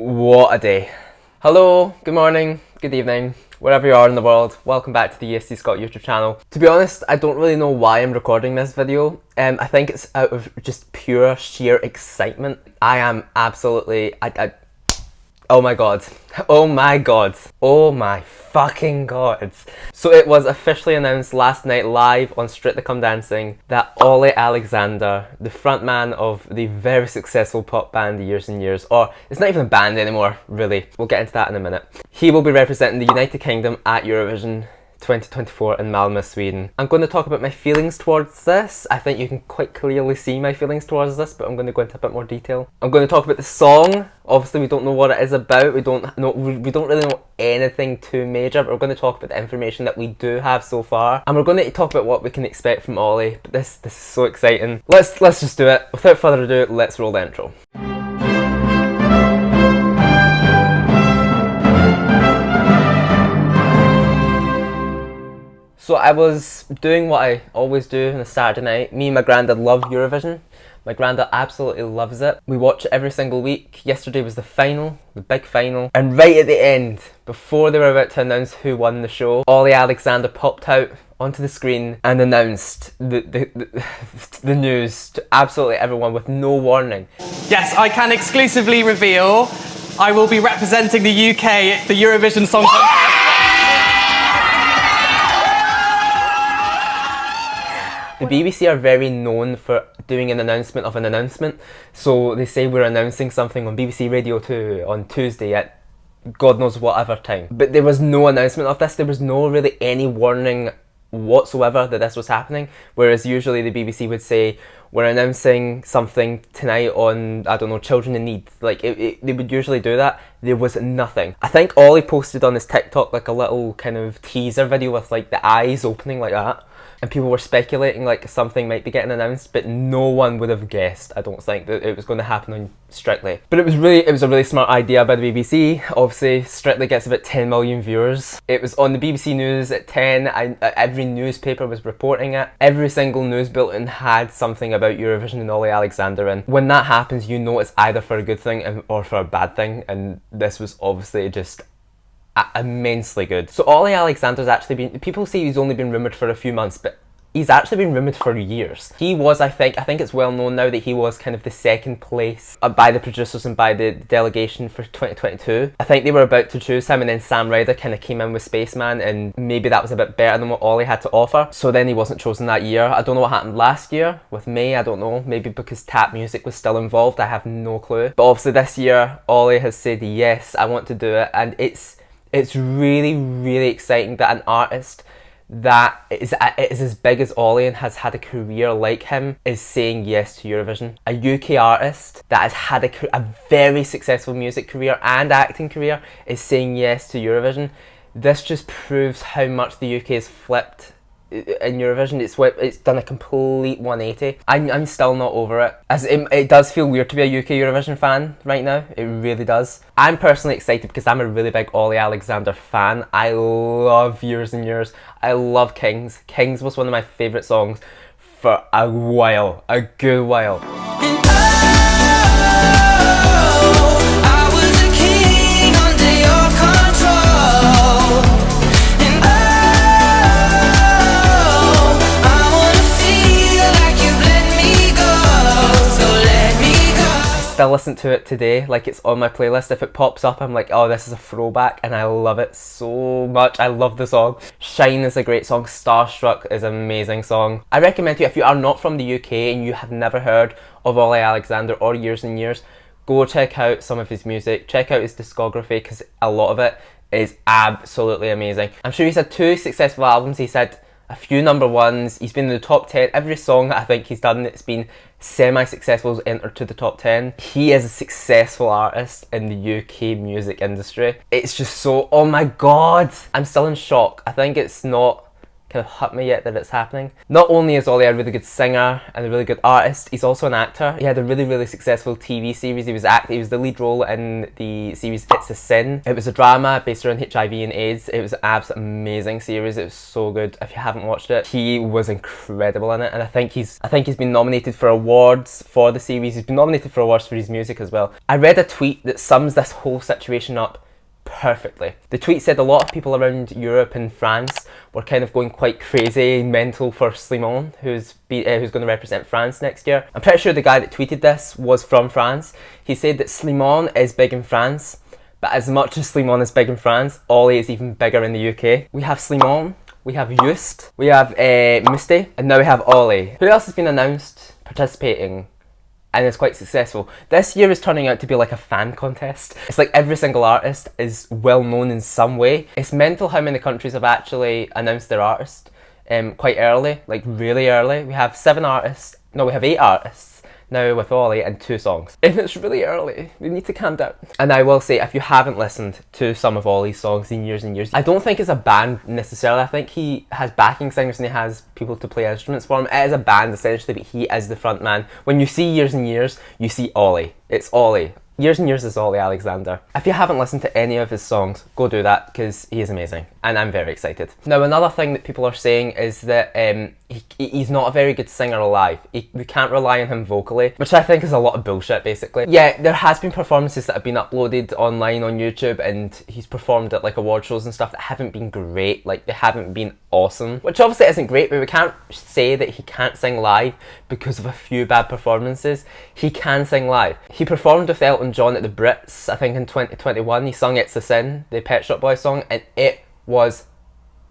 What a day. Hello, good morning, good evening, wherever you are in the world. Welcome back to the Eesti Scot YouTube channel. To be honest, I don't really know why I'm recording this video. I think it's out of just pure sheer excitement. I am absolutely, oh my god. Oh my god. Oh my fucking god. So it was officially announced last night live on Strictly Come Dancing that Olly Alexander, the frontman of the very successful pop band Years and Years, or it's not even a band anymore, really. We'll get into that in a minute. He will be representing the United Kingdom at Eurovision 2024 in Malmö, Sweden. I'm going to talk about my feelings towards this. I think you can quite clearly see my feelings towards this, but I'm going to go into a bit more detail. I'm going to talk about the song. Obviously, we don't know what it is about. We don't really know anything too major, but we're going to talk about the information that we do have so far, and we're going to talk about what we can expect from Olly. But this is so exciting. Let's just do it. Without further ado, let's roll the intro. So I was doing what I always do on a Saturday night. Me and my granddad love Eurovision. My granddad absolutely loves it. We watch it every single week. Yesterday was the final, the big final. And right at the end, before they were about to announce who won the show, Olly Alexander popped out onto the screen and announced the news to absolutely everyone with no warning. Yes, I can exclusively reveal I will be representing the UK at the Eurovision Song Contest. The BBC are very known for doing an announcement of an announcement. So they say we're announcing something on BBC Radio 2 on Tuesday at God knows whatever time. But there was no announcement of this. There was no really any warning whatsoever that this was happening. Whereas usually the BBC would say, we're announcing something tonight on, I don't know, Children in Need. Like, they would usually do that. There was nothing. I think Olly posted on his TikTok like a little kind of teaser video with like the eyes opening like that. And people were speculating like something might be getting announced, but no one would have guessed, I don't think, that it was going to happen on Strictly. But it was a really smart idea by the BBC. Obviously, Strictly gets about 10 million viewers. It was on the BBC News at 10. Every newspaper was reporting it. Every single news bulletin had something about Eurovision and Olly Alexander in. When that happens, you know it's either for a good thing or for a bad thing, and this was obviously just immensely good. So Olly Alexander's actually been, people say he's only been rumoured for a few months, but he's actually been rumoured for years. He was, I think it's well known now that he was kind of the second place by the producers and by the delegation for 2022. I think they were about to choose him, and then Sam Ryder kind of came in with Spaceman, and maybe that was a bit better than what Olly had to offer. So then he wasn't chosen that year. I don't know what happened last year with May, I don't know. Maybe because tap music was still involved, I have no clue. But obviously this year, Olly has said, yes, I want to do it, and it's really, really exciting that an artist that is as big as Olly and has had a career like him is saying yes to Eurovision. A UK artist that has had a very successful music career and acting career is saying yes to Eurovision. This just proves how much the UK has flipped in Eurovision. It's done a complete 180. I'm still not over it. As it does feel weird to be a UK Eurovision fan right now. It really does. I'm personally excited because I'm a really big Olly Alexander fan. I love Years and Years. I love Kings. Kings was one of my favourite songs for a while, a good while. Still listen to it today, like it's on my playlist. If it pops up, I'm like, oh, this is a throwback, and I love it so much. I love the song. Shine is a great song. Starstruck is an amazing song. I recommend you, if you are not from the UK and you have never heard of Olly Alexander or Years and Years, go check out some of his music. Check out his discography, because a lot of it is absolutely amazing. I'm sure he's had 2 successful albums. He's had a few number ones. He's been in the top 10. Every song I think he's done that's been semi-successful has entered to the top 10. He is a successful artist in the UK music industry. It's just so, oh my god, I'm still in shock. I think it's not kind of hit me yet that it's happening. Not only is Olly a really good singer and a really good artist, he's also an actor. He had a really, really successful TV series. He was the lead role in the series It's a Sin. It was a drama based around HIV and AIDS. It was an absolutely amazing series. It was so good. If you haven't watched it, he was incredible in it, and I think he's been nominated for awards for the series. He's been nominated for awards for his music as well. I read a tweet that sums this whole situation up perfectly. The tweet said a lot of people around Europe and France were kind of going quite crazy, mental for Slimane, who's going to represent France next year. I'm pretty sure the guy that tweeted this was from France. He said that Slimane is big in France, but as much as Slimane is big in France, Olly is even bigger in the UK. We have Slimane, we have Just, we have Misty, and now we have Olly. Who else has been announced participating and is quite successful? This year is turning out to be like a fan contest. It's like every single artist is well known in some way. It's mental how many countries have actually announced their artist quite early, like really early. We have 8 artists now with Olly and 2 songs. And it's really early. We need to calm down. And I will say, if you haven't listened to some of Olly's songs in years and years, I don't think it's a band necessarily. I think he has backing singers and he has people to play instruments for him. It is a band essentially, but he is the front man. When you see Years and Years, you see Olly. It's Olly. Years and Years is Olly Alexander. If you haven't listened to any of his songs, go do that, because he is amazing and I'm very excited. Now, another thing that people are saying is that he's not a very good singer live. We can't rely on him vocally, which I think is a lot of bullshit, basically. Yeah, there has been performances that have been uploaded online on YouTube and he's performed at like award shows and stuff that haven't been great, like they haven't been awesome, which obviously isn't great, but we can't say that he can't sing live because of a few bad performances. He can sing live. He performed with Elton John at the Brits, I think in 2021. He sung It's a Sin, the Pet Shop Boys song, and it was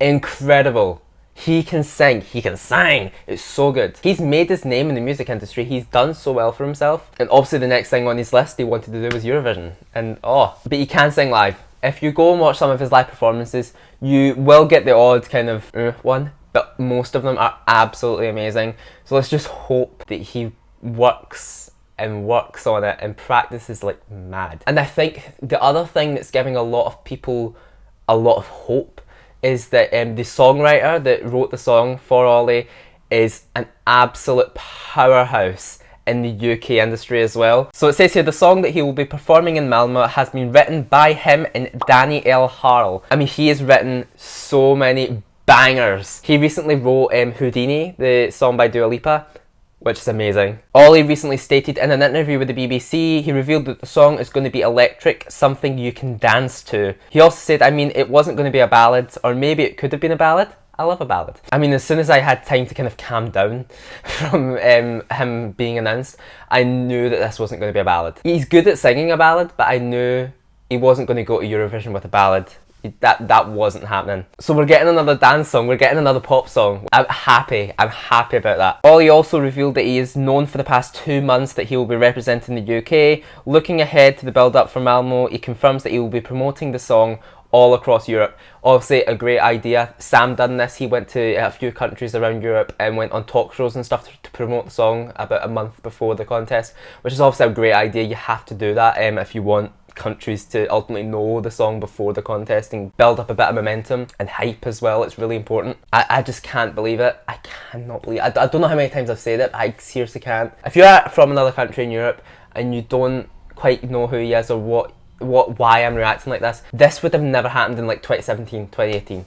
incredible. He can sing, he can sing. It's so good. He's made his name in the music industry. He's done so well for himself. And obviously the next thing on his list he wanted to do was Eurovision. But he can sing live. If you go and watch some of his live performances, you will get the odd kind of one, but most of them are absolutely amazing. So let's just hope that he works on it and practices like mad. And I think the other thing that's giving a lot of people a lot of hope is that the songwriter that wrote the song for Olly is an absolute powerhouse in the UK industry as well. So it says here, the song that he will be performing in Malmo has been written by him and Danny L. Harl. I mean, he has written so many bangers. He recently wrote Houdini, the song by Dua Lipa, which is amazing. Olly recently stated in an interview with the BBC, he revealed that the song is going to be electric, something you can dance to. He also said, I mean, it wasn't going to be a ballad, or maybe it could have been a ballad. I love a ballad. I mean, as soon as I had time to kind of calm down from him being announced, I knew that this wasn't going to be a ballad. He's good at singing a ballad, but I knew he wasn't going to go to Eurovision with a ballad. That wasn't happening. So we're getting another dance song, we're getting another pop song. I'm happy about that. Olly also revealed that he is known for the past 2 months that he will be representing the UK. Looking ahead to the build up for Malmo, he confirms that he will be promoting the song all across Europe. Obviously a great idea. Sam done this. He went to a few countries around Europe and went on talk shows and stuff to promote the song about a month before the contest, which is obviously a great idea. You have to do that if you want countries to ultimately know the song before the contest and build up a bit of momentum and hype as well. It's really important. I just can't believe it. I cannot believe it. I don't know how many times I've said it, but I seriously can't. If you're from another country in Europe and you don't quite know who he is or why I'm reacting like this would have never happened in like 2017, 2018.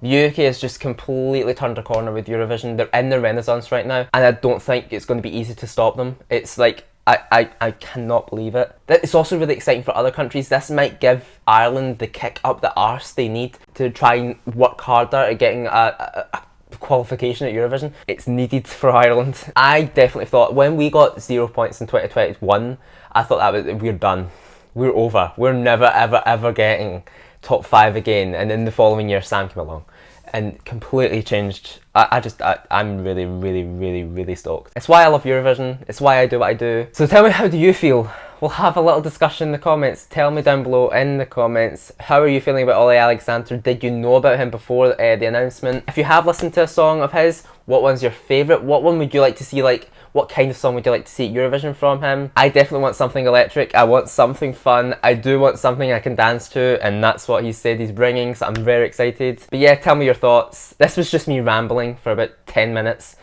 The UK has just completely turned a corner with Eurovision. They're in the renaissance right now, and I don't think it's going to be easy to stop them. It's like, I cannot believe it. It's also really exciting for other countries. This might give Ireland the kick up the arse they need to try and work harder at getting a qualification at Eurovision. It's needed for Ireland. I definitely thought when we got 0 points in 2021, I thought we're done. We're over. We're never ever getting top 5 again. And then the following year Sam came along and completely changed. I'm really stoked. It's why I love Eurovision. It's why I do what I do. So tell me, how do you feel we'll have a little discussion in the comments. Tell me down below in the comments, how are you feeling about Olly Alexander? Did you know about him before the announcement? If you have listened to a song of his, what one's your favourite? What one would you like to see, like, what kind of song would you like to see at Eurovision from him? I definitely want something electric. I want something fun. I do want something I can dance to, and that's what he said he's bringing, so I'm very excited. But yeah, tell me your thoughts. This was just me rambling for about 10 minutes.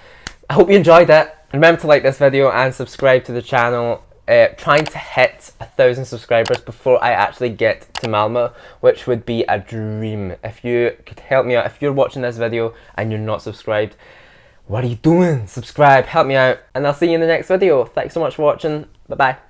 I hope you enjoyed it. Remember to like this video and subscribe to the channel. Trying to hit 1,000 subscribers before I actually get to Malmo, which would be a dream. If you could help me out, if you're watching this video and you're not subscribed, what are you doing? Subscribe, help me out, and I'll see you in the next video. Thanks so much for watching. Bye bye.